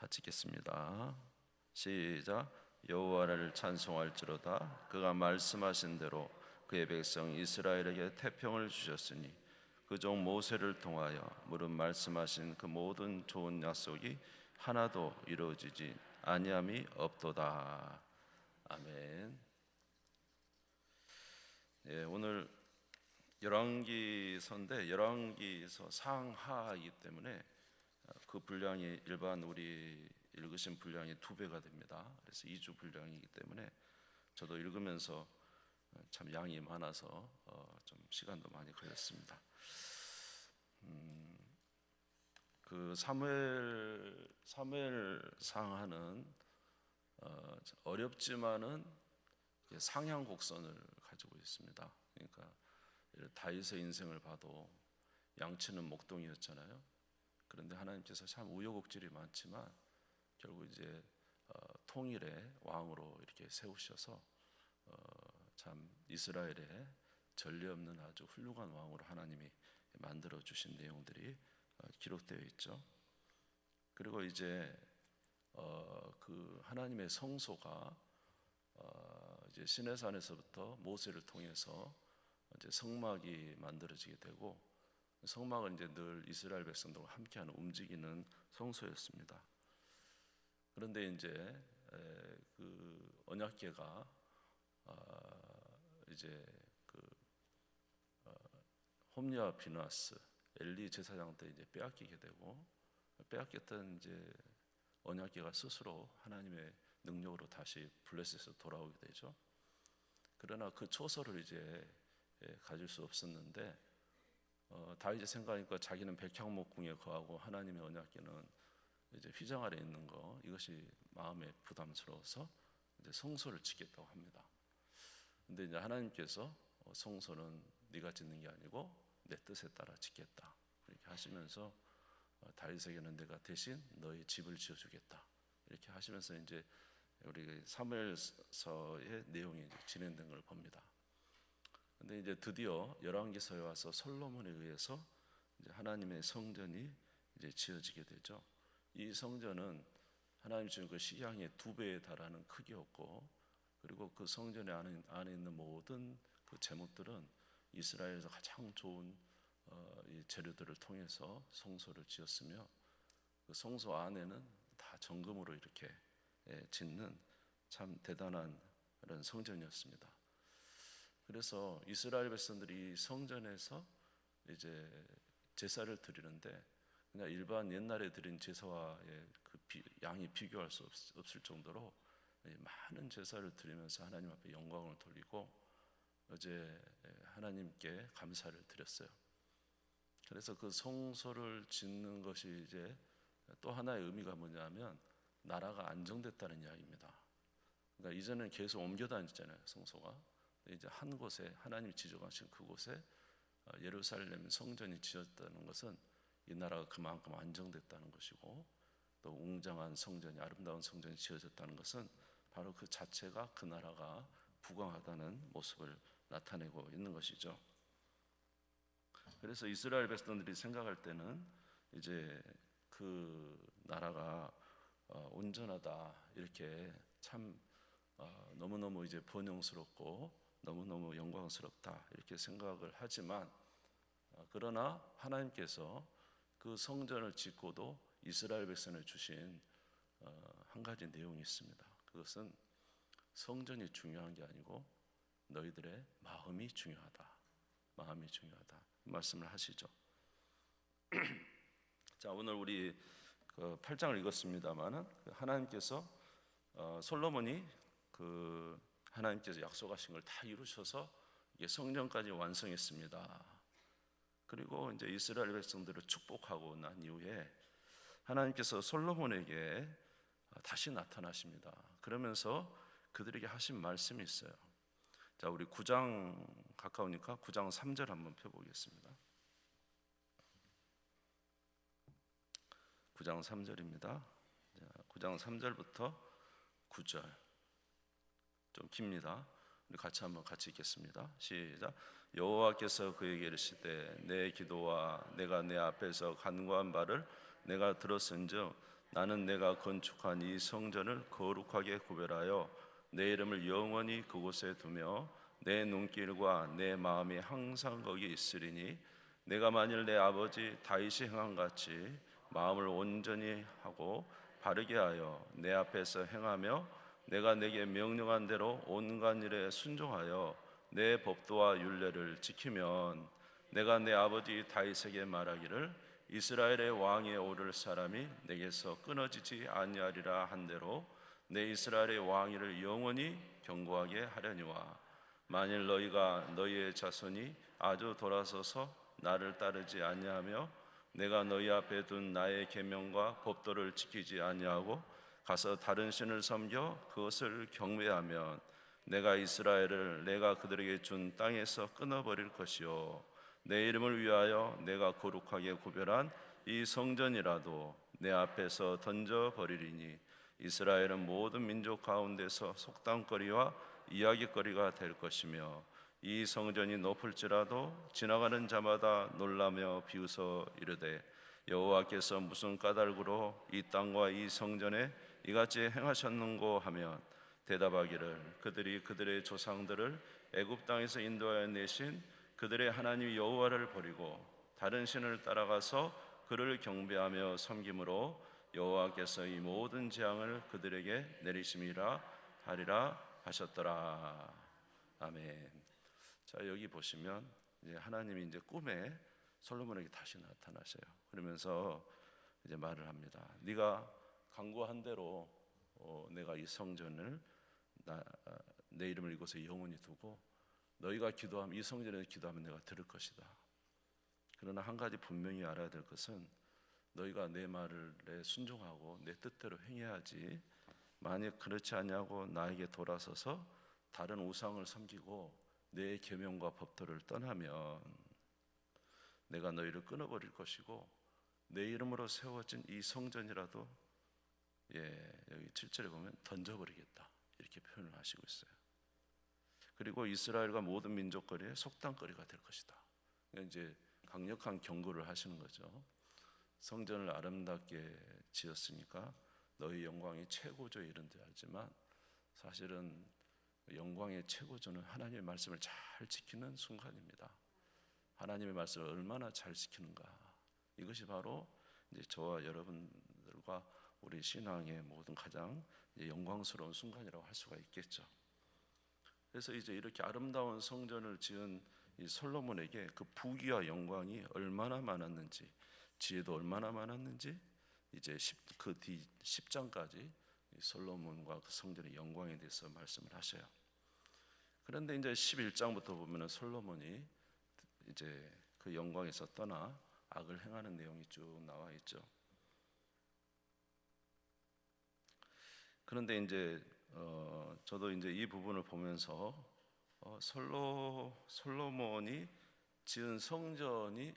같이 읽겠습니다. 시작. 여호와를 찬송할지로다. 그가 말씀하신 대로 그의 백성 이스라엘에게 태평을 주셨으니 그 종 모세를 통하여 무릇 말씀하신 그 모든 좋은 약속이 하나도 이루어지지 아니함이 없도다. 아멘. 예, 오늘 열왕기서인데 열왕기서 상하이기 때문에 그 분량이 일반 우리 읽으신 분량이 2배가 됩니다. 그래서 2주 분량이기 때문에 저도 읽으면서 참 양이 많아서 좀 시간도 많이 걸렸습니다. 그 사무엘 상하는 어렵지만은 상향 곡선을 가지고 있습니다. 그러니까 다윗의 인생을 봐도 양치는 목동이었잖아요. 그런데 하나님께서 참 우여곡절이 많지만 결국 이제 통일의 왕으로 이렇게 세우셔서 참 이스라엘의 전례 없는 아주 훌륭한 왕으로 하나님이 만들어 주신 내용들이 기록되어 있죠. 그리고 이제 그 하나님의 성소가 이제 시내산에서부터 모세를 통해서 이제 성막이 만들어지게 되고, 성막은 이제 늘 이스라엘 백성들과 함께하는 움직이는 성소였습니다. 그런데 이제 그 언약궤가 이제 그 홈리와 비누아스 엘리 제사장 때 이제 빼앗기게 되고, 빼앗겼던 이제 언약궤가 스스로 하나님의 능력으로 다시 블레셋에서 돌아오게 되죠. 그러나 그 초소를 이제 가질 수 없었는데 다윗이 생각하니까 자기는 백향목궁에 거하고 하나님의 언약궤는 이제 휘장 아래 있는 거, 이것이 마음에 부담스러워서 이제 성소를 짓겠다고 합니다. 근데 이제 하나님께서 성소는 네가 짓는 게 아니고 내 뜻에 따라 짓겠다 이렇게 하시면서 다윗에게는 내가 대신 너의 집을 지어주겠다 이렇게 하시면서 이제 우리 사무엘서의 내용이 이제 진행된 걸 봅니다. 근데 이제 드디어 열왕기서에 와서 솔로몬에 의해서 이제 하나님의 성전이 이제 지어지게 되죠. 이 성전은 하나님 주신 그 시향의 2배에 달하는 크기였고, 그리고 그 성전의 안에 있는 모든 그 제목들은 이스라엘에서 가장 좋은 이 재료들을 통해서 성소를 지었으며, 그 성소 안에는 다 정금으로 이렇게 짓는 참 대단한 그런 성전이었습니다. 그래서 이스라엘 백성들이 성전에서 이제 제사를 드리는데 그냥 일반 옛날에 드린 제사와의 그 양이 비교할 수 없을 정도로 많은 제사를 드리면서 하나님 앞에 영광을 돌리고 어제 하나님께 감사를 드렸어요. 그래서 그 성소를 짓는 것이 이제 또 하나의 의미가 뭐냐면 나라가 안정됐다는 이야기입니다. 그러니까 이전에는 계속 옮겨 다녔잖아요, 성소가. 이제 한 곳에 하나님이 지정하신 그곳에 예루살렘 성전이 지었다는 것은 이 나라가 그만큼 안정됐다는 것이고, 또 웅장한 성전이, 아름다운 성전이 지어졌다는 것은 바로 그 자체가 그 나라가 부강하다는 모습을 나타내고 있는 것이죠. 그래서 이스라엘 백성들이 생각할 때는 이제 그 나라가 온전하다, 이렇게 참 너무너무 이제 번영스럽고 너무너무 영광스럽다 이렇게 생각을 하지만, 그러나 하나님께서 그 성전을 짓고도 이스라엘 백성을 주신 한 가지 내용이 있습니다. 그것은 성전이 중요한 게 아니고 너희들의 마음이 중요하다. 마음이 중요하다 말씀을 하시죠. 자, 오늘 우리 그 8장을 읽었습니다만은 하나님께서 솔로몬이 그 하나님께서 약속하신 걸 다 이루셔서 이게 성전까지 완성했습니다. 그리고 이제 이스라엘 백성들을 축복하고 난 이후에 하나님께서 솔로몬에게 다시 나타나십니다. 그러면서 그들에게 하신 말씀이 있어요. 자, 우리 9장 가까우니까 9장 3절 한번 펴보겠습니다. 9장 3절입니다. 9장 3절부터 9절 좀 깁니다. 우리 같이 읽겠습니다. 시작. 여호와께서 그에게 이르시되 내 기도와 내가 내 앞에서 간구한 바를 내가 들었은즉 나는 내가 건축한 이 성전을 거룩하게 구별하여 내 이름을 영원히 그곳에 두며 내 눈길과 내 마음이 항상 거기 있으리니 내가 만일 내 아버지 다윗이 행한 같이 마음을 온전히 하고 바르게 하여 내 앞에서 행하며 내가 내게 명령한 대로 온갖 일에 순종하여 내 법도와 율례를 지키면 내가 내 아버지 다윗에게 말하기를 이스라엘의 왕에 오를 사람이 내게서 끊어지지 아니하리라 한대로 내 이스라엘의 왕위를 영원히 견고하게 하려니와 만일 너희가 너희의 자손이 아주 돌아서서 나를 따르지 아니하며 내가 너희 앞에 둔 나의 계명과 법도를 지키지 아니하고 가서 다른 신을 섬겨 그것을 경배하면 내가 이스라엘을 내가 그들에게 준 땅에서 끊어버릴 것이요 내 이름을 위하여 내가 거룩하게 구별한 이 성전이라도 내 앞에서 던져버리리니 이스라엘은 모든 민족 가운데서 속담거리와 이야기거리가 될 것이며 이 성전이 높을지라도 지나가는 자마다 놀라며 비웃어 이르되 여호와께서 무슨 까닭으로 이 땅과 이 성전에 이같이 행하셨는고 하면 대답하기를 그들이 그들의 조상들을 애굽 땅에서 인도하여 내신 그들의 하나님 여호와를 버리고 다른 신을 따라가서 그를 경배하며 섬김으로 여호와께서 이 모든 재앙을 그들에게 내리심이라 하리라 하셨더라. 아멘. 자, 여기 보시면 이제 하나님이 이제 꿈에 솔로몬에게 다시 나타나셔요. 그러면서 이제 말을 합니다. 네가 간구한 대로 내가 이 성전을 내 이름을 이곳에 영원히 두고 너희가 기도하면 이 성전에 기도하면 내가 들을 것이다. 그러나 한 가지 분명히 알아야 될 것은 너희가 내 말에 순종하고 내 뜻대로 행해야지 만약 그렇지 않냐고 나에게 돌아서서 다른 우상을 섬기고 내 계명과 법도를 떠나면 내가 너희를 끊어버릴 것이고 내 이름으로 세워진 이 성전이라도 여기 7절에 보면 던져버리겠다 이렇게 표현을 하시고 있어요. 그리고 이스라엘과 모든 민족거리의 속담거리가 될 것이다. 그러니까 이제 강력한 경고를 하시는 거죠. 성전을 아름답게 지었으니까 너희 영광이 최고조에 이른 줄 알지만 사실은 영광의 최고조는 하나님의 말씀을 잘 지키는 순간입니다. 하나님의 말씀을 얼마나 잘 지키는가, 이것이 바로 이제 저와 여러분들과 우리 신앙의 모든 가장 영광스러운 순간이라고 할 수가 있겠죠. 그래서 이제 이렇게 아름다운 성전을 지은 이 솔로몬에게 그 부귀와 영광이 얼마나 많았는지, 지혜도 얼마나 많았는지 이제 그 뒤 10장까지 솔로몬과 그 성전의 영광에 대해서 말씀을 하셔요. 그런데 이제 11장부터 보면은 솔로몬이 이제 그 영광에서 떠나 악을 행하는 내용이 쭉 나와 있죠. 그런데 이제 저도 이제 이 부분을 보면서 솔로몬이 지은 성전의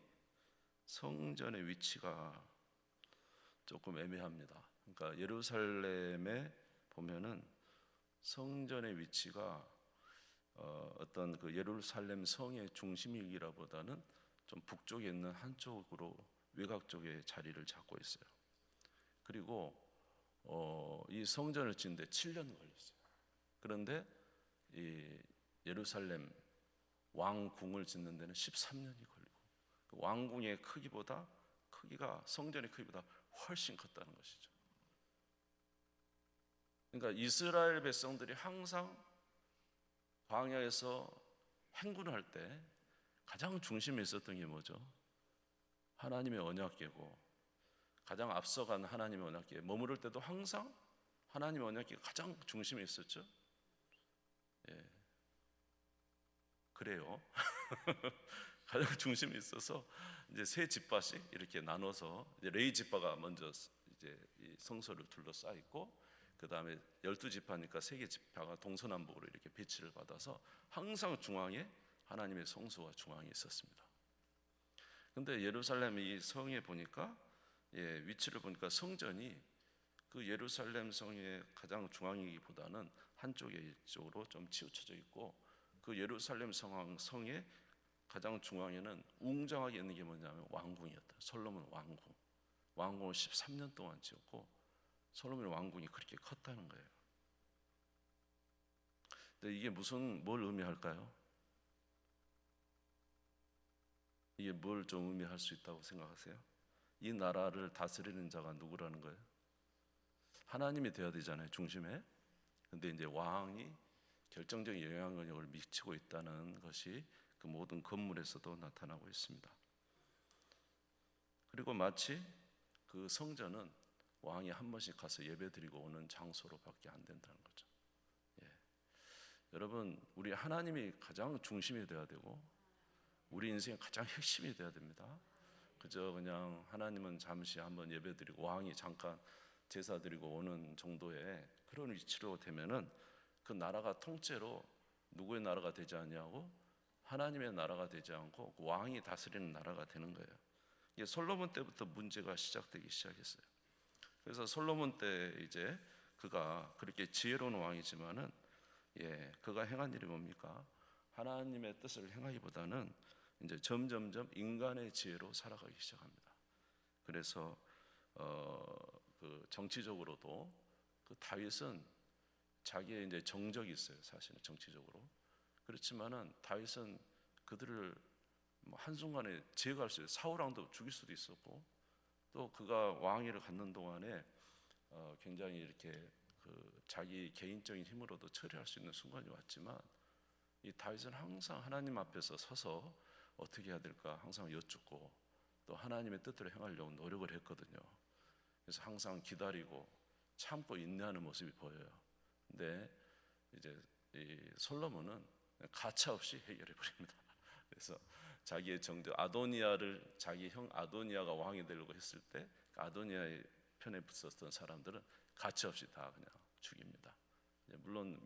위치가 조금 애매합니다. 그러니까 예루살렘에 보면은 성전의 위치가 어떤 그 예루살렘 성의 중심이기보다는 좀 북쪽에 있는 한쪽으로 외곽 쪽에 자리를 잡고 있어요. 그리고 이 성전을 짓는데 7년 걸렸어요. 그런데 이 예루살렘 왕궁을 짓는 데는 13년이 걸리고 그 왕궁의 크기가 성전의 크기보다 훨씬 컸다는 것이죠. 그러니까 이스라엘 백성들이 항상 광야에서 행군할 때 가장 중심에 있었던 게 뭐죠? 하나님의 언약궤고 가장 앞서간 하나님의 언약궤, 머무를 때도 항상 하나님의 언약궤가 가장 중심에 있었죠. 그래요. 가장 중심에 있어서 이제 세 집밭이 이렇게 나눠서 이제 레위 집파가 먼저 이제 이 성소를 둘러싸 있고 그 다음에 12지파니까 세 개 지파가 동서남북으로 이렇게 배치를 받아서 항상 중앙에 하나님의 성소가 중앙에 있었습니다. 근데 예루살렘 이 성에 보니까 위치를 보니까 성전이 그 예루살렘 성의 가장 중앙이기보다는 한쪽에 쪽으로 좀 치우쳐져 있고 그 예루살렘 성의 가장 중앙에는 웅장하게 있는 게 뭐냐면 왕궁이었다. 솔로몬 왕궁을 13년 동안 지었고 솔로몬의 왕궁이 그렇게 컸다는 거예요. 근데 이게 뭘 의미할까요? 이게 뭘 좀 의미할 수 있다고 생각하세요? 이 나라를 다스리는 자가 누구라는 거예요? 하나님이 되어야 되잖아요, 중심에. 근데 이제 왕이 결정적인 영향력을 미치고 있다는 것이 그 모든 건물에서도 나타나고 있습니다. 그리고 마치 그 성전은 왕이 한 번씩 가서 예배드리고 오는 장소로밖에 안 된다는 거죠. 예. 여러분, 우리 하나님이 가장 중심이 되어야 되고 우리 인생의 가장 핵심이 되어야 됩니다. 그저 그냥 하나님은 잠시 한번 예배드리고 왕이 잠깐 제사드리고 오는 정도의 그런 위치로 되면은 그 나라가 통째로 누구의 나라가 되지 않냐고 하나님의 나라가 되지 않고 그 왕이 다스리는 나라가 되는 거예요. 이게 솔로몬 때부터 문제가 시작되기 시작했어요. 그래서 솔로몬 때 이제 그가 그렇게 지혜로운 왕이지만은 그가 행한 일이 뭡니까? 하나님의 뜻을 행하기보다는 이제 점점점 인간의 지혜로 살아가기 시작합니다. 그래서 그 정치적으로도 그 다윗은 자기의 이제 정적이 있어요. 사실은 정치적으로. 그렇지만은 다윗은 그들을 한순간에 제거할 수 있어요. 사울 왕도 죽일 수도 있었고 또 그가 왕위를 갖는 동안에 굉장히 이렇게 그 자기 개인적인 힘으로도 처리할 수 있는 순간이 왔지만 이 다윗은 항상 하나님 앞에서 서서 어떻게 해야 될까 항상 여쭙고 또 하나님의 뜻대로 행하려고 노력을 했거든요. 그래서 항상 기다리고 참고 인내하는 모습이 보여요. 근데 이제 이 솔로몬은 가차없이 해결해 버립니다. 그래서 자기의 정적 아도니아를 자기 형 아도니아가 왕이 되려고 했을 때 아도니아의 편에 붙었던 사람들은 가차없이 다 그냥 죽입니다. 물론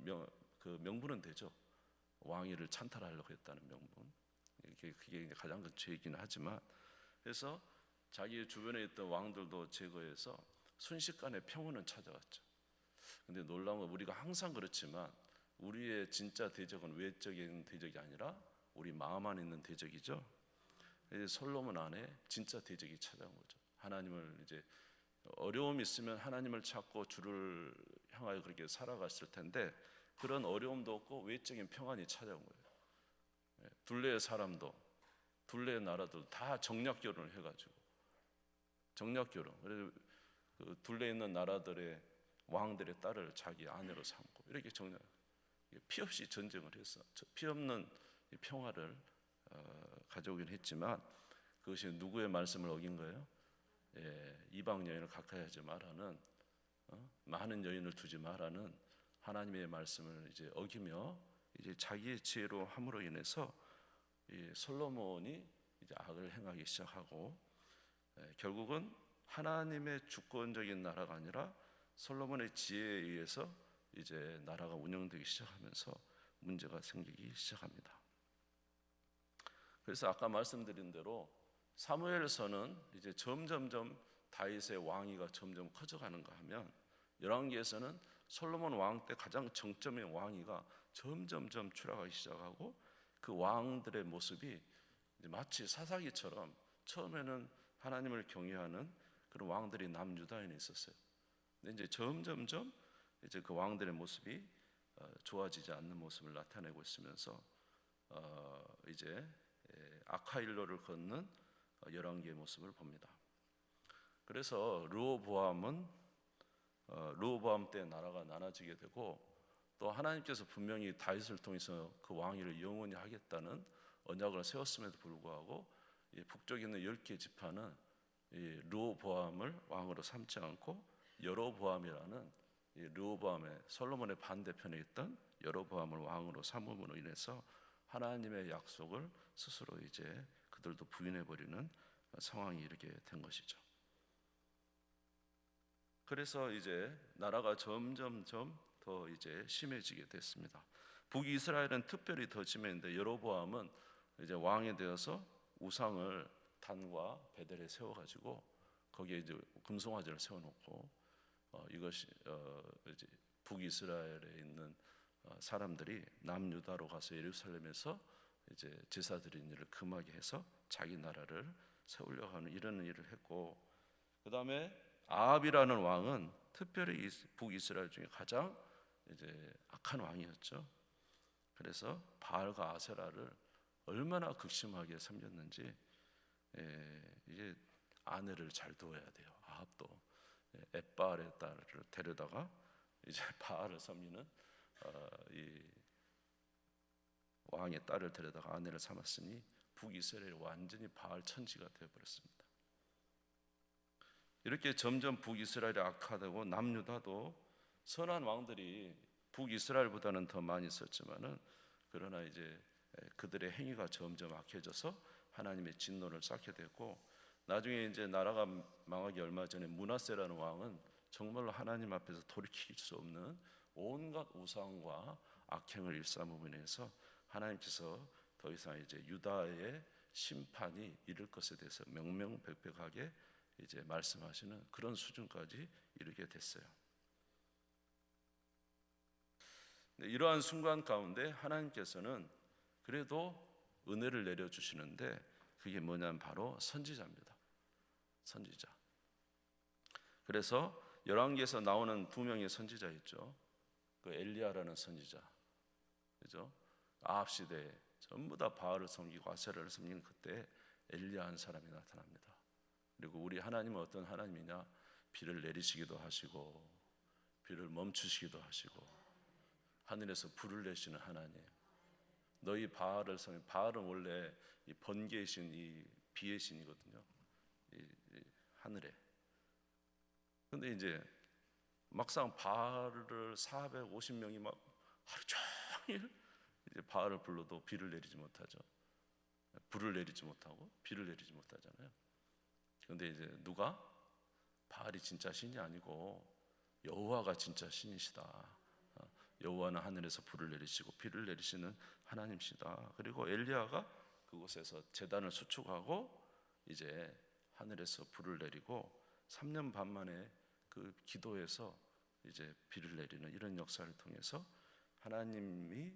그 명분은 되죠. 왕위를 찬탈하려고 했다는 명분. 그게 가장 큰 죄이긴 하지만 그래서 자기 주변에 있던 왕들도 제거해서 순식간에 평온은 찾아왔죠. 근데 놀라운 건 우리가 항상 그렇지만 우리의 진짜 대적은 외적인 대적이 아니라 우리 마음 안에 있는 대적이죠. 솔로몬 안에 진짜 대적이 찾아온 거죠. 하나님을 이제 어려움이 있으면 하나님을 찾고 주를 향하여 그렇게 살아갔을 텐데 그런 어려움도 없고 외적인 평안이 찾아온 거예요. 둘레의 사람도 둘레의 나라도 다 정략 결혼을 해가지고 정략 결혼. 그래서 그 둘레에 있는 나라들의 왕들의 딸을 자기 아내로 삼고 이렇게 정략. 피 없이 전쟁을 해서 피 없는 평화를 가져오긴 했지만 그것이 누구의 말씀을 어긴 거예요? 이방 여인을 가까이 하지 말라는 많은 여인을 두지 말라는 하나님의 말씀을 이제 어기며 이제 자기의 지혜로 함으로 인해서 이 솔로몬이 이제 악을 행하기 시작하고 결국은 하나님의 주권적인 나라가 아니라 솔로몬의 지혜에 의해서 이제 나라가 운영되기 시작하면서 문제가 생기기 시작합니다. 그래서 아까 말씀드린 대로 사무엘서는 이제 점점점 다윗의 왕위가 점점 커져가는가 하면 열왕기에서는 솔로몬 왕 때 가장 정점의 왕위가 점점점 추락하기 시작하고 그 왕들의 모습이 마치 사사기처럼 처음에는 하나님을 경외하는 그런 왕들이 남유다인에 있었어요. 근데 이제 점점점 이제 그 왕들의 모습이 좋아지지 않는 모습을 나타내고 있으면서 이제 악화일로를 걷는 열왕기의 모습을 봅니다. 그래서 르호보암 때 나라가 나눠지게 되고 또 하나님께서 분명히 다윗을 통해서 그 왕위를 영원히 하겠다는 언약을 세웠음에도 불구하고 북쪽에 있는 10개 지파는 르호보암을 왕으로 삼지 않고 여로보암이라는 르호보암의 솔로몬의 반대편에 있던 여로보암을 왕으로 삼음으로 인해서 하나님의 약속을 스스로 이제 그들도 부인해 버리는 상황이 이렇게 된 것이죠. 그래서 이제 나라가 점점점 더 이제 심해지게 됐습니다. 북이스라엘은 특별히 더 심했는데 여로보암은 이제 왕이 되어서 우상을 단과 베델에 세워가지고 거기에 이제 금송아지를 세워놓고 이것이 이제 북이스라엘에 있는 사람들이 남유다로 가서 예루살렘에서 이제 제사 드리는 일을 금하게 해서 자기 나라를 세우려고 하는 이런 일을 했고 그 다음에 아합이라는 왕은 특별히 북이스라엘 중에 가장 이제 악한 왕이었죠. 그래서 바알과 아세라를 얼마나 극심하게 섬겼는지, 이제 아내를 잘 두어야 돼요. 아합도 엣바알의 딸을 데려다가 이제 바알을 섬기는 이 왕의 딸을 데려다가 아내를 삼았으니 북이스라엘이 완전히 바알 천지가 되어버렸습니다. 이렇게 점점 북이스라엘이 악화되고 남유다도 선한 왕들이 북이스라엘보다는 더 많이 있었지만은, 그러나 이제 그들의 행위가 점점 악해져서 하나님의 진노를 쌓게 됐고, 나중에 이제 나라가 망하기 얼마 전에 므낫세라는 왕은 정말로 하나님 앞에서 돌이킬 수 없는 온갖 우상과 악행을 일삼음으로 인해서 하나님께서 더 이상 이제 유다의 심판이 이를 것에 대해서 명명백백하게 이제 말씀하시는 그런 수준까지 이르게 됐어요. 이러한 순간 가운데 하나님께서는 그래도 은혜를 내려주시는데, 그게 뭐냐면 바로 선지자입니다. 선지자. 그래서 열왕기에서 나오는 두 명의 선지자 있죠. 그 엘리야라는 선지자, 그죠? 아합 시대에 전부 다 바알을 섬기고 아세라를 섬기는 그때 엘리야 한 사람이 나타납니다. 그리고 우리 하나님은 어떤 하나님이냐? 비를 내리시기도 하시고 비를 멈추시기도 하시고 하늘에서 불을 내시는 하나님. 너희 바알을 섬기, 바알은 원래 이 번개의 신, 이 비의 신이거든요. 이 하늘에. 근데 이제 막상 바알을 450명이 막 하루 종일 이제 바알을 불러도 비를 내리지 못하죠. 불을 내리지 못하고 비를 내리지 못하잖아요. 그런데 이제 누가? 바알이 진짜 신이 아니고 여호와가 진짜 신이시다. 여호와는 하늘에서 불을 내리시고 비를 내리시는 하나님이시다. 그리고 엘리야가 그곳에서 제단을 수축하고 이제 하늘에서 불을 내리고 3년 반 만에 그 기도에서 이제 비를 내리는 이런 역사를 통해서 하나님이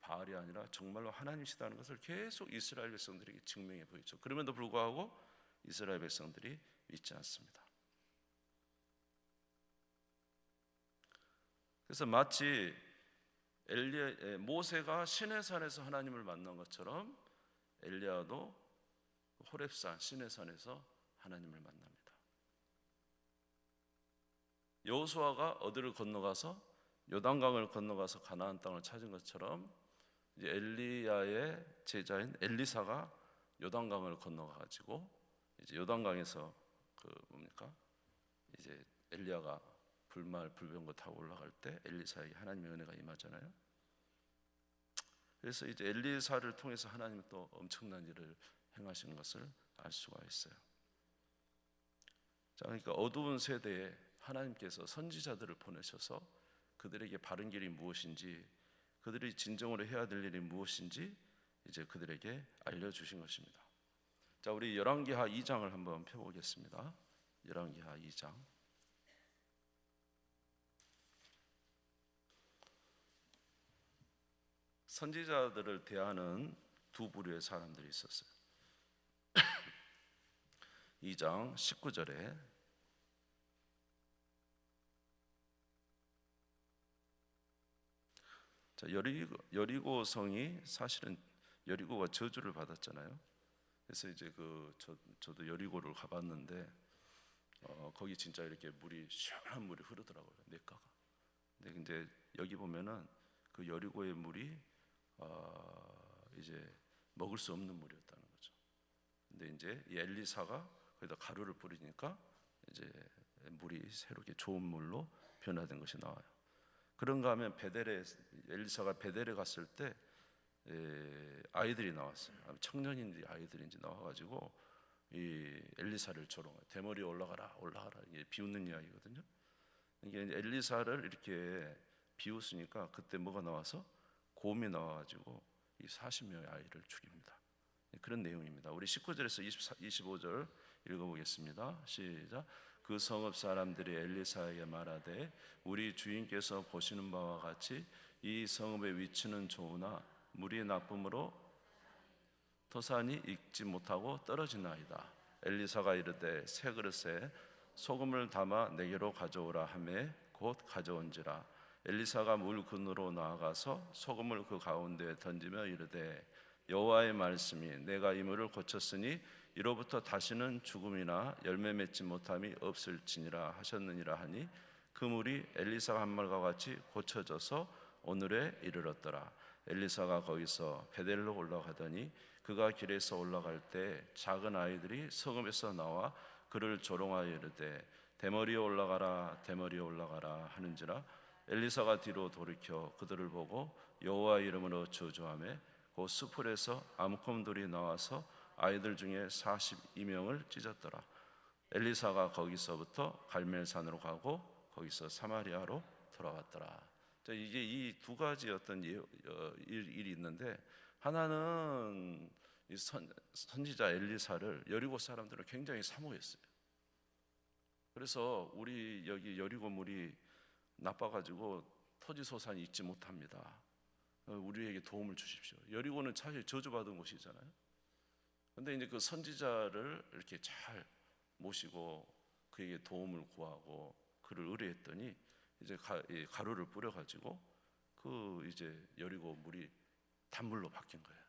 바알이 아니라 정말로 하나님이시다는 것을 계속 이스라엘 백성들에게 증명해 보이죠. 그럼에도 불구하고 이스라엘 백성들이 믿지 않습니다. 그래서 마치 모세가 시내산에서 하나님을 만난 것처럼 엘리야도 호렙산 시내산에서 하나님을 만납니다. 여호수아가 어디를 건너가서 요단강을 건너가서 가나안 땅을 찾은 것처럼 이제 엘리야의 제자인 엘리사가 요단강을 건너가지고 이제 요단강에서 이제 엘리야가 불병거 타고 올라갈 때 엘리사에게 하나님의 은혜가 임하잖아요. 그래서 이제 엘리사를 통해서 하나님은 또 엄청난 일을 행하시는 것을 알 수가 있어요. 자, 그러니까 어두운 세대에 하나님께서 선지자들을 보내셔서 그들에게 바른 길이 무엇인지, 그들이 진정으로 해야 될 일이 무엇인지 이제 그들에게 알려주신 것입니다. 자, 우리 열왕기하 2장을 한번 펴보겠습니다. 열왕기하 2장. 선지자들을 대하는 두 부류의 사람들이 있었어요. 2장 19절에 자, 여리고 성이 사실은 여리고가 저주를 받았잖아요. 그래서 이제 저도 여리고를 가봤는데 거기 진짜 이렇게 시원한 물이 흐르더라고요. 냇가가. 근데 이제 여기 보면은 그 여리고의 물이 이제 먹을 수 없는 물이었다는 거죠. 근데 이제 이 엘리사가 거기다 가루를 뿌리니까 이제 물이 새롭게 좋은 물로 변화된 것이 나와요. 그런가 하면 엘리사가 베델에 갔을 때 아이들이 나왔어요. 청년인지 아이들인지 나와가지고 이 엘리사를 조롱해요. 대머리 올라가라 이게 비웃는 이야기거든요. 이게 엘리사를 이렇게 비웃으니까 그때 뭐가 나와서 곰이 나와가지고 이 40명의 아이를 죽입니다. 그런 내용입니다. 우리 19절에서 25절 읽어보겠습니다. 시작. 그 성읍 사람들이 엘리사에게 말하되 우리 주인께서 보시는 바와 같이 이 성읍의 위치는 좋으나 물이 나쁨으로 토산이 익지 못하고 떨어지나이다. 엘리사가 이르되 새 그릇에 소금을 담아 내게로 가져오라 하매 곧 가져온지라. 엘리사가 물 근으로 나아가서 소금을 그 가운데에 던지며 이르되 여호와의 말씀이 내가 이 물을 고쳤으니 이로부터 다시는 죽음이나 열매 맺지 못함이 없을지니라 하셨느니라 하니 그 물이 엘리사가 한 말과 같이 고쳐져서 오늘에 이르렀더라. 엘리사가 거기서 베델로 올라가더니 그가 길에서 올라갈 때 작은 아이들이 성읍에서 나와 그를 조롱하여 이르되 대머리에 올라가라 대머리에 올라가라 하는지라. 엘리사가 뒤로 돌이켜 그들을 보고 여호와 이름으로 저주하며 그 수풀에서 암곰돌이 나와서 아이들 중에 42명을 찢었더라. 엘리사가 거기서부터 갈멜산으로 가고 거기서 사마리아로 돌아왔더라. 이게 이 두 가지 어떤 일이 있는데, 하나는 이 선지자 엘리사를 여리고 사람들은 굉장히 사모했어요. 그래서 우리 여기 여리고 물이 나빠가지고 토지소산이 있지 못합니다. 우리에게 도움을 주십시오. 여리고는 사실 저주받은 곳이잖아요. 근데 이제 그 선지자를 이렇게 잘 모시고 그에게 도움을 구하고 그를 의뢰했더니 이제 가루를 뿌려가지고 그 이제 여리고 물이 단물로 바뀐 거예요.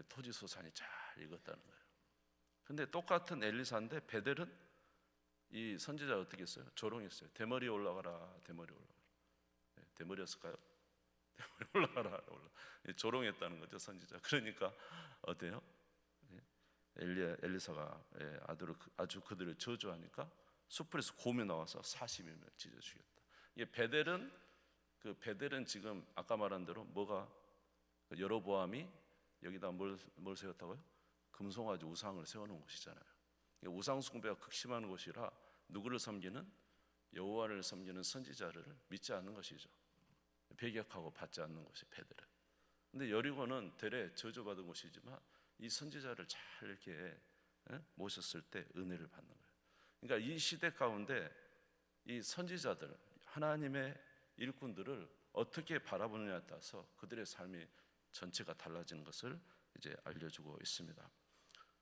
토지소산이 잘 익었다는 거예요. 근데 똑같은 엘리사인데 베델은 이 선지자가 어떻게 했어요? 조롱했어요. 대머리에 올라가라, 대머리에 올라가라. 대머리였을까요? 대머리에 올라가라, 조롱했다는 거죠, 선지자. 그러니까 어때요? 엘리사가 아주 그들을 저주하니까 숲에서 곰이 나와서 40명을 찢어 죽였다. 이게 베델은 지금 아까 말한 대로 뭐가 여로보암이 여기다 뭘 세웠다고요? 금송아지 우상을 세워놓은 곳이잖아요. 우상 숭배가 극심한 곳이라 누구를 섬기는? 여호와를 섬기는 선지자를 믿지 않는 것이죠. 배격하고 받지 않는 곳이 베델은. 근데 여리고는 되레 저주받은 곳이지만 이 선지자를 잘 이렇게 모셨을 때 은혜를 받는 거예요. 그러니까 이 시대 가운데 이 선지자들, 하나님의 일꾼들을 어떻게 바라보느냐에 따라서 그들의 삶이 전체가 달라지는 것을 이제 알려주고 있습니다.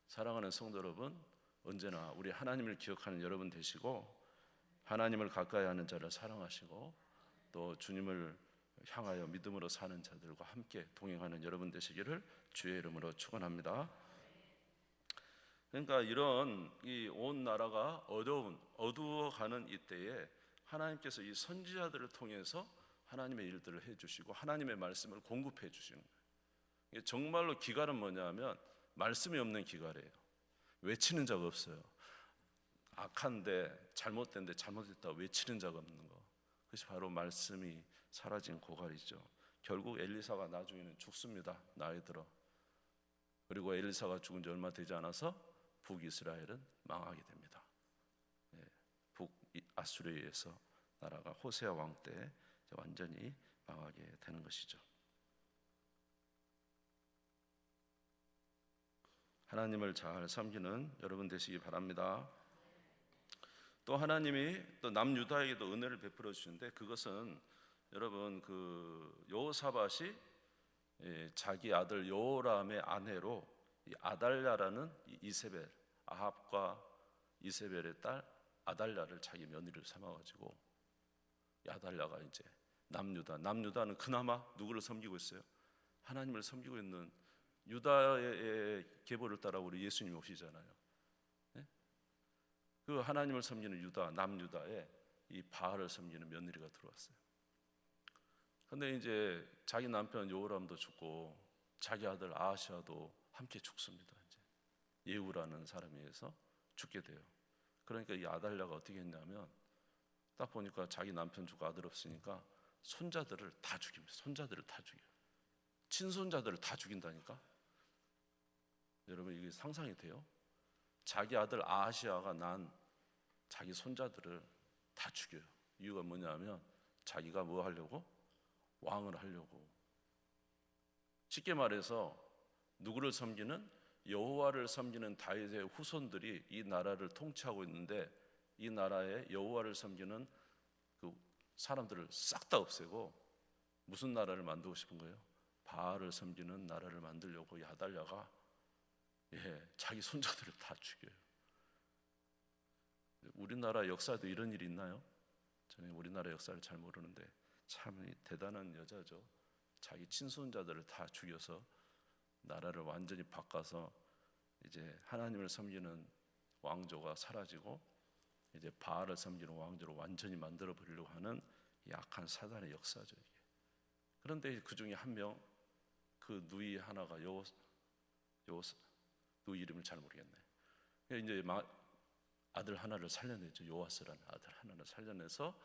사랑하는 성도 여러분, 언제나 우리 하나님을 기억하는 여러분 되시고 하나님을 가까이 하는 자를 사랑하시고 또 주님을 향하여 믿음으로 사는 자들과 함께 동행하는 여러분 되시기를 주의 이름으로 축원합니다. 그러니까 이런 이 온 나라가 어두워가는 이때에 하나님께서 이 선지자들을 통해서 하나님의 일들을 해주시고 하나님의 말씀을 공급해 주시는 거예요. 정말로 기갈은 뭐냐면 말씀이 없는 기갈이에요. 외치는 자가 없어요. 악한데 잘못된데 잘못됐다고 외치는 자가 없는 거. 그것이 바로 말씀이 사라진 고갈이죠. 결국 엘리사가 나중에는 죽습니다. 나이 들어. 그리고 엘리사가 죽은 지 얼마 되지 않아서 북이스라엘은 망하게 됩니다. 북아수르에서 나라가 호세아 왕 때 완전히 망하게 되는 것이죠. 하나님을 잘 섬기는 여러분 되시기 바랍니다. 또 하나님이 또 남유다에게도 은혜를 베풀어 주시는데 그것은 여러분 그 여호사밧이 자기 아들 여호람의 아내로 아달랴라는 이세벨, 아합과 이세벨의 딸 아달랴를 자기 며느리로 삼아가지고 아달랴가 이제 남유다는 그나마 누구를 섬기고 있어요? 하나님을 섬기고 있는 유다의 계보를 따라 우리 예수님 오시잖아요. 네? 그 하나님을 섬기는 남유다에 이 바알을 섬기는 며느리가 들어왔어요. 근데 이제 자기 남편 여호람도 죽고 자기 아들 아하시아도 함께 죽습니다. 이제 예후라는 사람에 의해서 죽게 돼요. 그러니까 이 아달랴가 어떻게 했냐면 딱 보니까 자기 남편 죽고 아들 없으니까 손자들을 다 죽입니다. 손자들을 다 죽여요. 친손자들을 다 죽인다니까. 여러분 이게 상상이 돼요? 자기 아들 아하시아가 난 자기 손자들을 다 죽여요. 이유가 뭐냐면 자기가 뭐 하려고? 왕을 하려고. 쉽게 말해서 누구를 섬기는? 여호와를 섬기는 다윗의 후손들이 이 나라를 통치하고 있는데 이 나라에 여호와를 섬기는 그 사람들을 싹 다 없애고 무슨 나라를 만들고 싶은 거예요? 바알을 섬기는 나라를 만들려고 아달랴가 자기 손자들을 다 죽여요. 우리나라 역사도 이런 일이 있나요? 저는 우리나라 역사를 잘 모르는데 참 대단한 여자죠. 자기 친손자들을 다 죽여서 나라를 완전히 바꿔서 이제 하나님을 섬기는 왕조가 사라지고 이제 바알을 섬기는 왕조로 완전히 만들어 버리려고 하는 약한 사단의 역사죠. 이게. 그런데 그 중에 한 명, 그 누이 하나가 누이 이름을 잘 모르겠네. 이제 아들 하나를 살려내죠. 요아스라는 아들 하나를 살려내서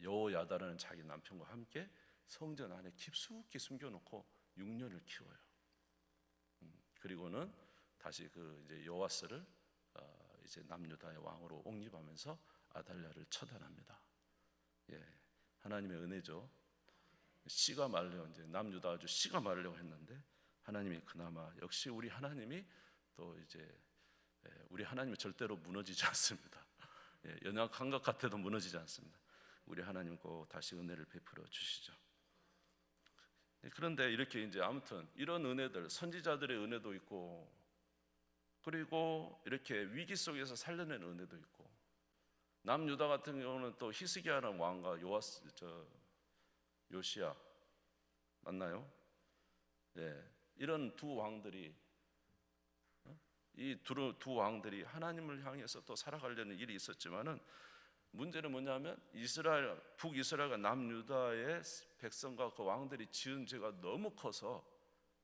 여호야다라는 자기 남편과 함께 성전 안에 깊숙이 숨겨놓고 6년을 키워요. 그리고는 다시 그 이제 요아스를 이제 남유다의 왕으로 옹립하면서 아달랴를 처단합니다. 하나님의 은혜죠. 씨가 말려 이제 남유다 아주 씨가 말려고 했는데 하나님이 그나마 역시 우리 하나님이 또 이제 우리 하나님이 절대로 무너지지 않습니다. 연약한 것 같아도 무너지지 않습니다. 우리 하나님 꼭 다시 은혜를 베풀어 주시죠. 그런데 이렇게 이제 아무튼 이런 은혜들, 선지자들의 은혜도 있고, 그리고 이렇게 위기 속에서 살려낸 은혜도 있고, 남유다 같은 경우는 또 히스기야라는 왕과 요시야 맞나요? 이런 두 왕들이 이 두 왕들이 하나님을 향해서 또 살아가려는 일이 있었지만은 문제는 뭐냐면 북이스라엘과 남유다의 백성과 그 왕들이 지은 죄가 너무 커서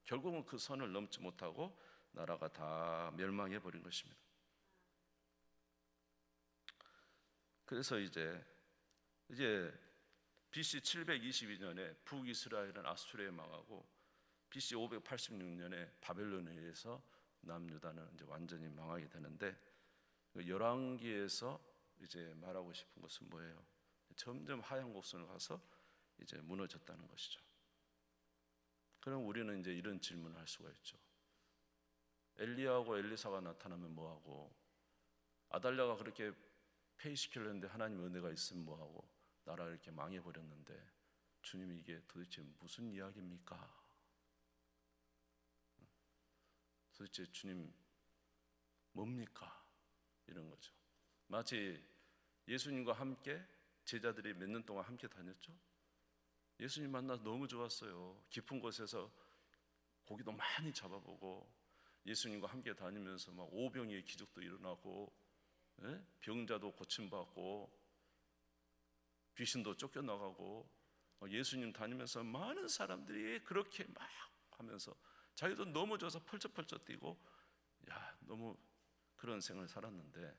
결국은 그 선을 넘지 못하고 나라가 다 멸망해 버린 것입니다. 그래서 이제 BC 722년에 북이스라엘은 아수르에 망하고 BC 586년에 바벨론에 의해서 남유다는 이제 완전히 망하게 되는데, 열왕기에서 이제 말하고 싶은 것은 뭐예요? 점점 하향 곡선을 가서 이제 무너졌다는 것이죠. 그럼 우리는 이제 이런 질문을 할 수가 있죠. 엘리야하고 엘리사가 나타나면 뭐하고, 아달랴가 그렇게 폐위시키려는데 하나님 은혜가 있으면 뭐하고, 나라가 이렇게 망해버렸는데 주님이 이게 도대체 무슨 이야기입니까? 도대체 주님 뭡니까? 이런 거죠. 마치 예수님과 함께 제자들이 몇 년 동안 함께 다녔죠. 예수님 만나서 너무 좋았어요. 깊은 곳에서 고기도 많이 잡아보고 예수님과 함께 다니면서 막 오병이의 기적도 일어나고 병자도 고침받고 귀신도 쫓겨나가고 예수님 다니면서 많은 사람들이 그렇게 막 하면서 자기도 너무 좋아서 펄쩍펄쩍 뛰고 너무 그런 생을 살았는데,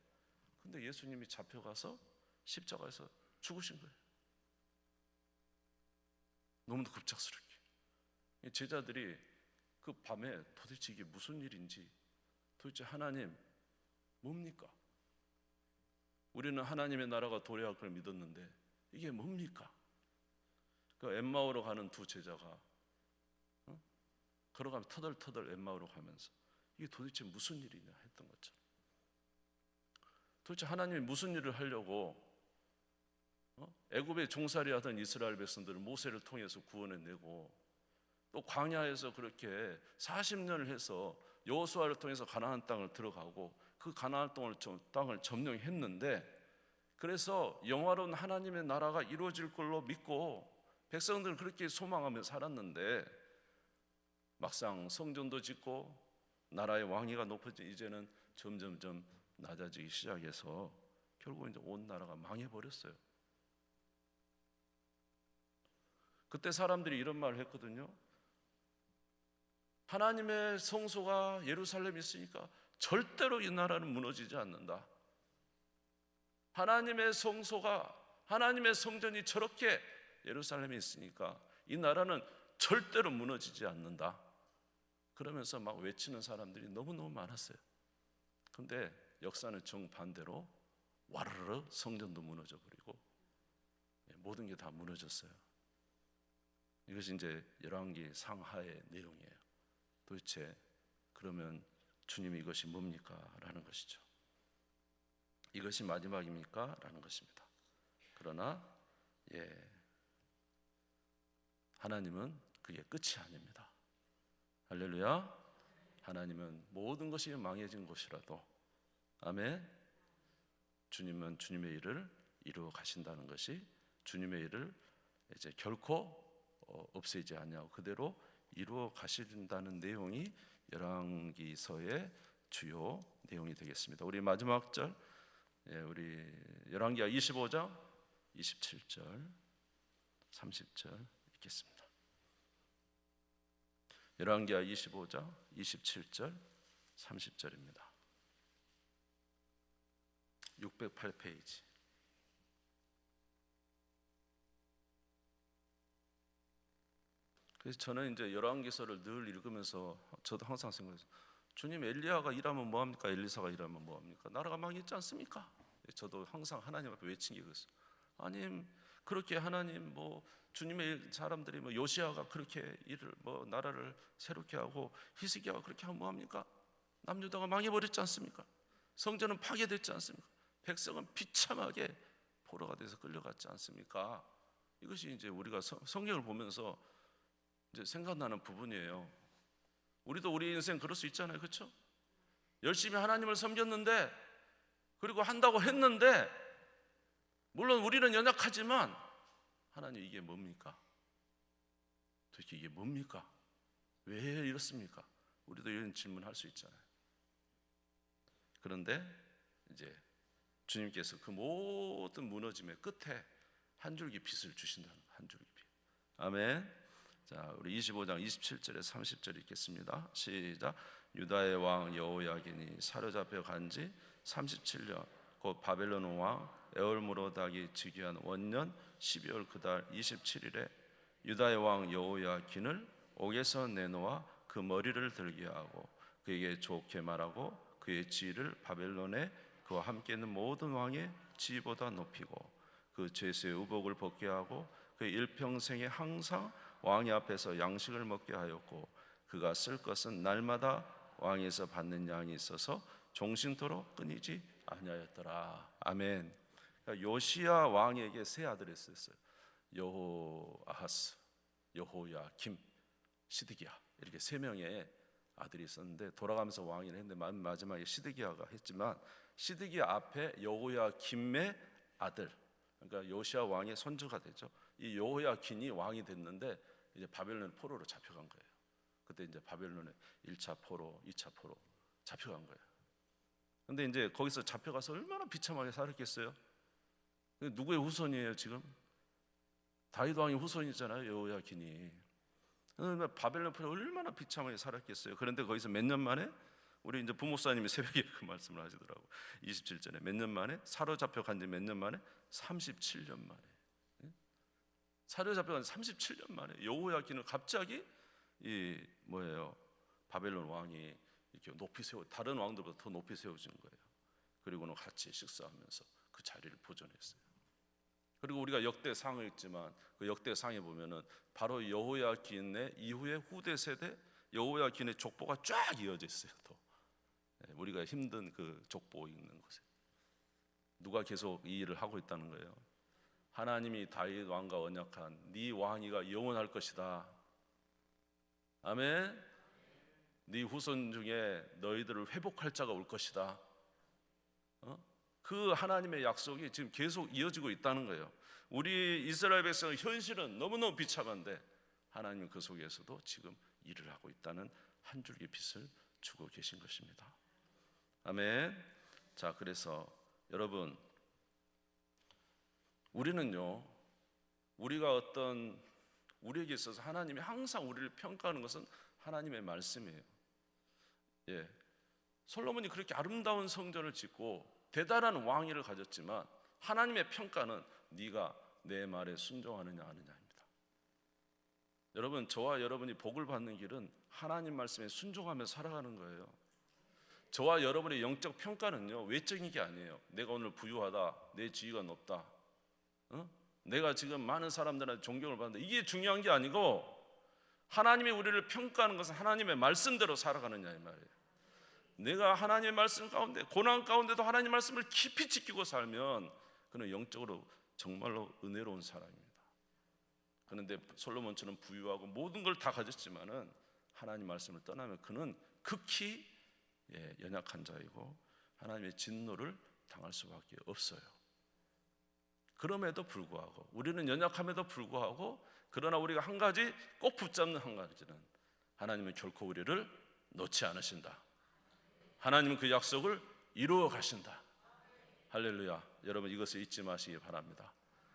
근데 예수님이 잡혀가서 십자가에서 죽으신 거예요. 너무도 급작스럽게. 제자들이 그 밤에 도대체 이게 무슨 일인지, 도대체 하나님 뭡니까? 우리는 하나님의 나라가 도래할 걸 믿었는데 이게 뭡니까? 그 엠마오로 가는 두 제자가 걸어가면 터덜터덜 엠마오로 가면서 이게 도대체 무슨 일이냐 했던 거죠. 도대체 하나님이 무슨 일을 하려고 애굽에 종살이 하던 이스라엘 백성들을 모세를 통해서 구원해내고, 또 광야에서 그렇게 40년을 해서 여호수아를 통해서 가나안 땅을 들어가고 그 가나안 땅을 점령했는데, 그래서 영화로운 하나님의 나라가 이루어질 걸로 믿고 백성들은 그렇게 소망하며 살았는데, 막상 성전도 짓고 나라의 왕위가 높아져 이제는 점점점 낮아지기 시작해서 결국 이제 온 나라가 망해버렸어요. 그때 사람들이 이런 말을 했거든요. 하나님의 성소가 예루살렘에 있으니까 절대로 이 나라는 무너지지 않는다. 하나님의 성소가, 하나님의 성전이 저렇게 예루살렘에 있으니까 이 나라는 절대로 무너지지 않는다. 그러면서 막 외치는 사람들이 너무너무 많았어요. 근데 역사는 정반대로 와르르 성전도 무너져 버리고 모든 게 다 무너졌어요. 이것이 이제 열왕기 상하의 내용이에요. 도대체 그러면 주님이 이것이 뭡니까? 라는 것이죠. 이것이 마지막입니까? 라는 것입니다. 그러나 하나님은 그게 끝이 아닙니다. 할렐루야. 하나님은 모든 것이 망해진 것이라도, 아멘, 주님은 주님의 일을 이루어 가신다는 것이, 주님의 일을 이제 결코 없애지 않냐고 그대로 이루어 가신다는 내용이 열왕기서의 주요 내용이 되겠습니다. 우리 마지막 절, 우리 열왕기하 25장 27절 30절 읽겠습니다. 열왕기하 25장 27절 30절입니다. 608페이지. 그래서 저는 이제 열왕기서를 늘 읽으면서 저도 항상 생각해서, 주님, 엘리야가 일하면 뭐합니까? 엘리사가 일하면 뭐합니까? 나라가 망했지 않습니까? 저도 항상 하나님 앞에 외친 게 그랬어요. 하나님, 그렇게 하나님 주님의 사람들이 요시야가 그렇게 일을 나라를 새롭게 하고 히스기야가 그렇게 하면 뭐합니까? 남유다가 망해버렸지 않습니까? 성전은 파괴됐지 않습니까? 백성은 비참하게 포로가 돼서 끌려갔지 않습니까? 이것이 이제 우리가 성경을 보면서 이제 생각나는 부분이에요. 우리도 우리 인생 그럴 수 있잖아요, 그렇죠? 열심히 하나님을 섬겼는데, 그리고 한다고 했는데, 물론 우리는 연약하지만 하나님, 이게 뭡니까? 도대체 이게 뭡니까? 왜 이렇습니까? 우리도 이런 질문할 수 있잖아요. 그런데 이제 주님께서 그 모든 무너짐의 끝에 한 줄기 빛을 주신다는 거예요. 한 줄기 빛. 아멘. 자, 우리 25장 27절에 30절 읽겠습니다. 시작. 유다의 왕 여호야긴이 사로잡혀 간지 37년, 곧 바벨론 왕 에올므로닥이 즉위한 원년 12월 그달 27일에 유다의 왕 여호야긴을 옥에서 내놓아 그 머리를 들게 하고 그에게 좋게 말하고 그의 지위를 바벨론에 그와 함께 있는 모든 왕의 지위보다 높이고 그 죄수의 의복을 벗게 하고 그의 일평생에 항상 왕의 앞에서 양식을 먹게 하였고 그가 쓸 것은 날마다 왕에서 받는 양이 있어서 종신토록 끊이지 아니하였더라. 아멘. 그러니까 요시야 왕에게 세 아들이 있었어요. 여호아하스, 여호야김, 시드기야, 이렇게 세 명의 아들이 있었는데 돌아가면서 왕위를 했는데 마지막에 시드기야가 했지만, 시드기야 앞에 여호야김의 아들, 그러니까 요시야 왕의 손주가 되죠. 이 여호야긴이 왕이 됐는데 이제 바벨론 포로로 잡혀간 거예요. 그때 이제 바벨론의 1차 포로, 2차 포로 잡혀간 거예요. 근데 이제 거기서 잡혀가서 얼마나 비참하게 살았겠어요? 누구의 후손이에요 지금? 다윗 왕의 후손이잖아요, 여호야긴이. 바벨론 포로 얼마나 비참하게 살았겠어요? 그런데 거기서 몇 년 만에, 우리 이제 부목사님이 새벽에 그 말씀을 하시더라고. 27절에 몇 년 만에 사로잡혀 간 지 몇 년 만에? 37년 만에. 사로잡혀 간 37년 만에 여호야긴을 갑자기 바벨론 왕이 이렇게 높이 세워, 다른 왕들보다 더 높이 세워진 거예요. 그리고는 같이 식사하면서 그 자리를 보존했어요. 그리고 우리가 역대상을 읽지만 그 역대상에 보면은 바로 여호야긴의 이후에 후대 세대 여호야긴의 족보가 쫙 이어져 있어요. 또 우리가 힘든 그 족보 읽는 곳에 누가 계속 이 일을 하고 있다는 거예요. 하나님이 다윗 왕과 언약한 네 왕위가 영원할 것이다. 아멘. 네 후손 중에 너희들을 회복할 자가 올 것이다. 그 하나님의 약속이 지금 계속 이어지고 있다는 거예요. 우리 이스라엘 백성의 현실은 너무너무 비참한데 하나님은 그 속에서도 지금 일을 하고 있다는 한 줄기 빛을 주고 계신 것입니다. 아멘. 자, 그래서 여러분, 우리는요, 우리가 우리에게 있어서 하나님이 항상 우리를 평가하는 것은 하나님의 말씀이에요. 솔로몬이 그렇게 아름다운 성전을 짓고 대단한 왕위를 가졌지만 하나님의 평가는 네가 내 말에 순종하느냐 아느냐입니다. 여러분, 저와 여러분이 복을 받는 길은 하나님 말씀에 순종하며 살아가는 거예요. 저와 여러분의 영적 평가는요, 외적인 게 아니에요. 내가 오늘 부유하다, 내 지위가 높다, 내가 지금 많은 사람들한테 존경을 받는다, 이게 중요한 게 아니고 하나님이 우리를 평가하는 것은 하나님의 말씀대로 살아가느냐 이 말이에요. 내가 하나님의 말씀 가운데, 고난 가운데도 하나님의 말씀을 깊이 지키고 살면 그는 영적으로 정말로 은혜로운 사람입니다. 그런데 솔로몬처럼 부유하고 모든 걸 다 가졌지만은 하나님 말씀을 떠나면 그는 극히 연약한 자이고 하나님의 진노를 당할 수밖에 없어요. 그럼에도 불구하고, 우리는 연약함에도 불구하고, 그러나 우리가 한 가지 꼭 붙잡는 한 가지는, 하나님은 결코 우리를 놓지 않으신다. 하나님은 그 약속을 이루어 가신다. 할렐루야. 여러분, 이것을 잊지 마시기 바랍니다.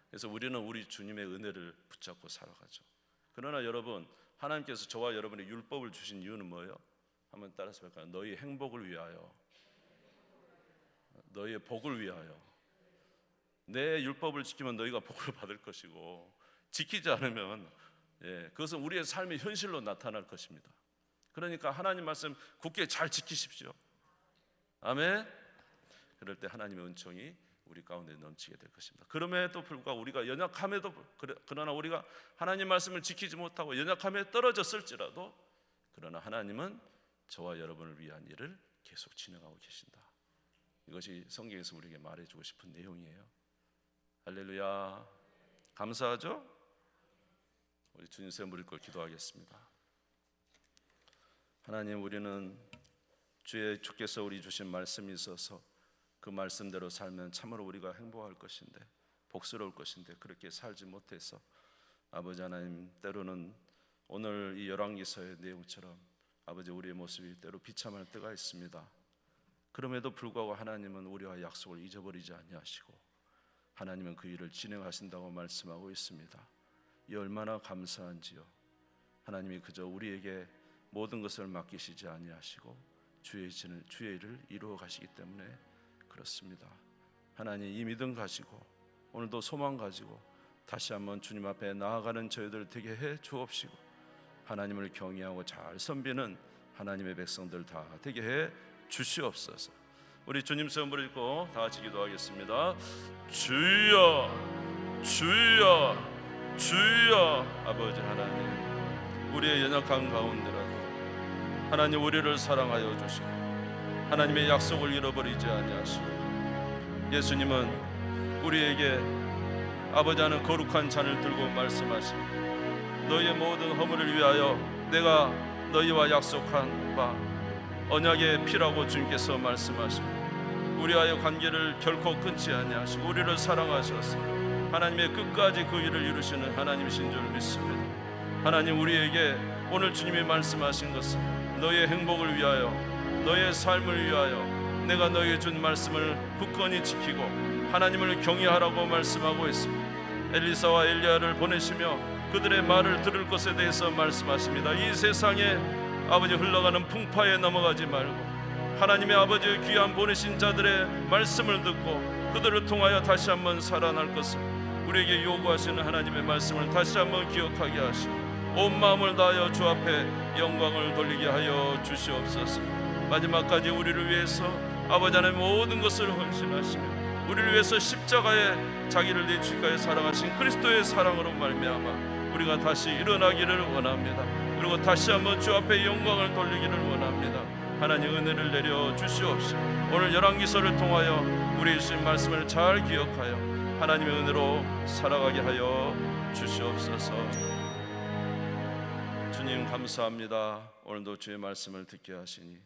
그래서 우리는 우리 주님의 은혜를 붙잡고 살아가죠. 그러나 여러분, 하나님께서 저와 여러분의 율법을 주신 이유는 뭐예요? 한번 따라서 볼까요? 너희 행복을 위하여, 너희의 복을 위하여. 내 율법을 지키면 너희가 복을 받을 것이고, 지키지 않으면 그것은 우리의 삶의 현실로 나타날 것입니다. 그러니까 하나님 말씀 굳게 잘 지키십시오. 아멘. 그럴 때 하나님의 은총이 우리 가운데 넘치게 될 것입니다. 그럼에도 불구하고 우리가 연약함에도, 그러나 우리가 하나님 말씀을 지키지 못하고 연약함에 떨어졌을지라도, 그러나 하나님은 저와 여러분을 위한 일을 계속 진행하고 계신다. 이것이 성경에서 우리에게 말해주고 싶은 내용이에요. 할렐루야. 감사하죠? 우리 주님 세 무릎 꿇고 기도하겠습니다. 하나님, 우리는 주께서 우리 주신 말씀이 있어서 그 말씀대로 살면 참으로 우리가 행복할 것인데, 복스러울 것인데, 그렇게 살지 못해서 아버지 하나님, 때로는 오늘 이 열왕기서의 내용처럼 아버지, 우리의 모습이 때로 비참할 때가 있습니다. 그럼에도 불구하고 하나님은 우리와 약속을 잊어버리지 아니하시고 하나님은 그 일을 진행하신다고 말씀하고 있습니다. 이 얼마나 감사한지요. 하나님이 그저 우리에게 모든 것을 맡기시지 아니하시고 주의 일을 이루어 가시기 때문에 그렇습니다. 하나님, 이 믿음 가지고 오늘도 소망 가지고 다시 한번 주님 앞에 나아가는 저희들 되게 해 주옵시고, 하나님을 경외하고 잘 섬기는 하나님의 백성들 다 되게 해 주시옵소서. 우리 주님 손을 입고 다 같이 기도하겠습니다. 주여, 주여, 주여. 아버지 하나님, 우리의 연약한 가운데라도 하나님 우리를 사랑하여 주시고 하나님의 약속을 잃어버리지 아니하시고, 예수님은 우리에게 아버지 하는 거룩한 잔을 들고 말씀하시고, 너희의 모든 허물을 위하여 내가 너희와 약속한 바 언약의 피라고 주님께서 말씀하시고, 우리와의 관계를 결코 끊지 아니하시고 우리를 사랑하셔서 하나님의 끝까지 그 일을 이루시는 하나님이신 줄 믿습니다. 하나님, 우리에게 오늘 주님이 말씀하신 것은 너희의 행복을 위하여, 너희의 삶을 위하여 내가 너희에게 준 말씀을 굳건히 지키고 하나님을 경외하라고 말씀하고 있습니다. 엘리사와 엘리야를 보내시며 그들의 말을 들을 것에 대해서 말씀하십니다. 이 세상에 아버지 흘러가는 풍파에 넘어가지 말고 하나님의 아버지의 귀한 보내신 자들의 말씀을 듣고 그들을 통하여 다시 한번 살아날 것을 우리에게 요구하시는 하나님의 말씀을 다시 한번 기억하게 하시고 온 마음을 다하여 주 앞에 영광을 돌리게 하여 주시옵소서. 마지막까지 우리를 위해서 아버지 하나님 모든 것을 헌신하시며 우리를 위해서 십자가에 자기를 내주기까지 사랑하신 그리스도의 사랑으로 말미암아 우리가 다시 일어나기를 원합니다. 그리고 다시 한번 주 앞에 영광을 돌리기를 원합니다. 하나님, 은혜를 내려 주시옵시고 오늘 열왕기서를 통하여 우리 주신 말씀을 잘 기억하여 하나님의 은혜로 살아가게 하여 주시옵소서. 주님 감사합니다. 오늘도 주의 말씀을 듣게 하시니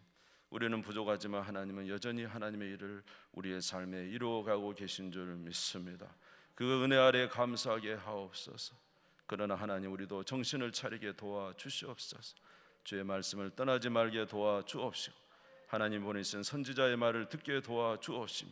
우리는 부족하지만 하나님은 여전히 하나님의 일을 우리의 삶에 이루어가고 계신 줄 믿습니다. 그 은혜 아래 감사하게 하옵소서. 그러나 하나님, 우리도 정신을 차리게 도와주시옵소서. 주의 말씀을 떠나지 말게 도와주옵시고 하나님 보내신 선지자의 말을 듣게 도와주옵시며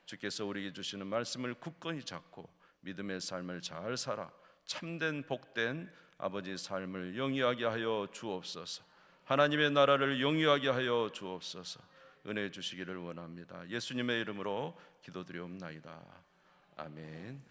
주께서 우리에게 주시는 말씀을 굳건히 잡고 믿음의 삶을 잘 살아 참된 복된 아버지 삶을 영위하게 하여 주옵소서. 하나님의 나라를 영위하게 하여 주옵소서. 은혜 주시기를 원합니다. 예수님의 이름으로 기도드리옵나이다. 아멘.